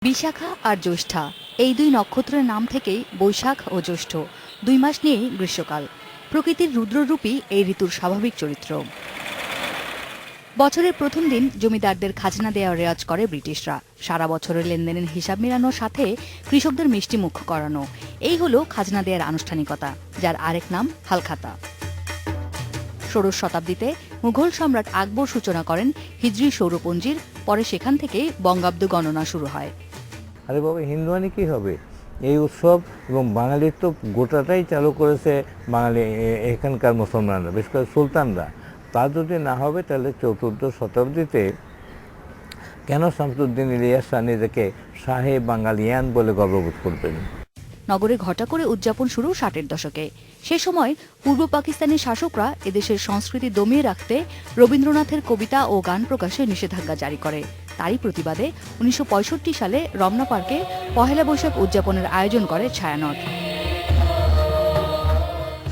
বিশাখা আর জ্যৈষ্ঠা এই দুই নক্ষত্রের নাম থেকেই বৈশাখ ও জ্যৈষ্ঠ 2 মাস নিয়েই গ্রীষ্মকাল। প্রকৃতির রুদ্ররূপই এই ঋতুর স্বাভাবিক চরিত্র। বছরের প্রথম দিন জমিদারদের খাজনা দেওয়ার রেওয়াজ করে ব্রিটিশরা। সারা বছরের লেনদেনের হিসাব মেলানোর সাথে কৃষকদের মিষ্টি মুখ করানো, এই হলো খাজনা দেওয়ার আনুষ্ঠানিকতা, যার আরেক নাম হালখাতা। ষোড়শ শতাব্দীতে মুঘল সম্রাট আকবর সূচনা করেন হিজরি সৌরপঞ্জির, পরে সেখান থেকে বঙ্গাব্দ গণনা শুরু হয়। আরে বাবা, হিন্দুয়ানি কি হবে এই উৎসব, এবং বাঙালির তো গোটাটাই চালু করেছে বাঙালি এখানকার মুসলমানরা, বিশেষ করে সুলতানরা। তা যদি না হবে তাহলে চতুর্থ শতাব্দীতে কেন শামসুদ্দিন ইলিয়াস শাহ নিজেকে শাহে বাঙালিয়ান বলে গর্ববোধ করবেন? নগরে ঘটা করে উদযাপন শুরু 60-এর দশকে। সে সময় পূর্ব পাকিস্তানি শাসকরা এদেশের সংস্কৃতি দমিয়ে রাখতে রবীন্দ্রনাথের কবিতা ও গান প্রকাশে নিষেধাজ্ঞা জারি করে। তারই প্রতিবাদে 1965 সালে রমনা পার্কে পহেলা বৈশাখ উদযাপনের আয়োজন করে ছায়ানট।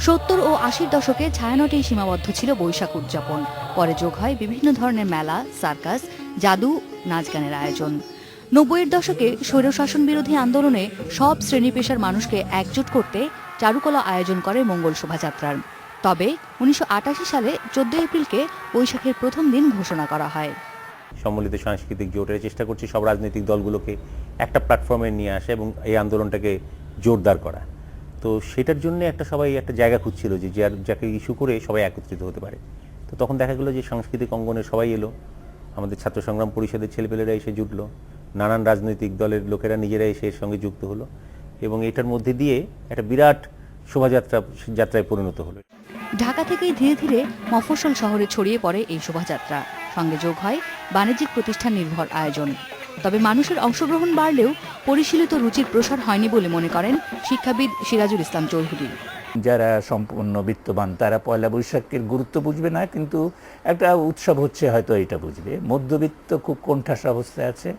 70 ও 80-র দশকে ছায়ানটেই সীমাবদ্ধ ছিল বৈশাখ উদযাপন। পরে যোগ হয় বিভিন্ন ধরনের মেলা, সার্কাস, জাদু, নাচ গানের আয়োজন। 90-এর দশকে স্বৈরশাসন বিরোধী আন্দোলনে সব শ্রেণী পেশার মানুষকে একজোট করতে চারুকলা আয়োজন করে মঙ্গল শোভাযাত্রার। তবে 1988 সালে 14 এপ্রিলকে বৈশাখের প্রথম দিন ঘোষণা করা হয়। সম্মিলিত সাংস্কৃতিক জোটের চেষ্টা করছি সব রাজনৈতিক দলগুলোকে একটা প্ল্যাটফর্মে নিয়ে আসা এবং এই আন্দোলনটাকে জোরদার করা। তো সেটার জন্য সবাই একটা জায়গা খুঁজছিল যে যাকে ইস্যু করে সবাই একত্রিত হতে পারে। তো তখন দেখা গেল যে সাংস্কৃতিক অঙ্গনে সবাই এলো, আমাদের ছাত্র সংগ্রাম পরিষদের ছেলেপেলেরা এসে জুটলো, নানান রাজনৈতিক দলের লোকেরা নিজেরা এসে এর সঙ্গে যুক্ত হলো, এবং এটার মধ্যে দিয়ে একটা বিরাট শোভাযাত্রায় পরিণত হলো। ঢাকা থেকেই ধীরে ধীরে মফস্বল শহরে ছড়িয়ে পড়ে এই শোভাযাত্রা। সঙ্গে যোগ হয় বাণিজ্যিক প্রতিষ্ঠান নির্ভর আয়োজন। তবে মানুষের অংশগ্রহণ বাড়লেও পরিশীলিত রুচির প্রসার হয়নি বলে মনে করেন শিক্ষাবিদ সিরাজুল ইসলাম চৌধুরী। যারা সম্পূর্ণ বিত্তবান তারা পয়লা বৈশাখের গুরুত্ব বুঝবে না, কিন্তু একটা উৎসব হচ্ছে হয়তো এটা বুঝবে। মধ্যবিত্ত খুব কোণঠাসা অবস্থায় আছে,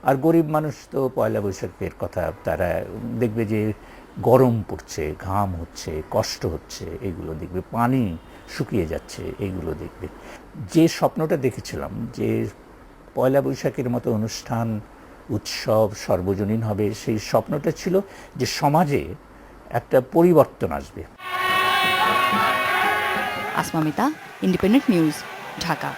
আর গরিব মানুষ তো পয়লা বৈশাখের কথা তারা দেখবে যে গরম পড়ছে, ঘাম হচ্ছে, কষ্ট হচ্ছে, এগুলো দেখবে, পানি শুকিয়ে যাচ্ছে, এইগুলো দেখবে। যে স্বপ্নটা দেখেছিলাম যে পয়লা বৈশাখের মতো অনুষ্ঠান, উৎসব সর্বজনীন হবে, সেই স্বপ্নটা ছিল যে সমাজে একটা পরিবর্তন আসবে। Asma Mita, independent news, Dhaka.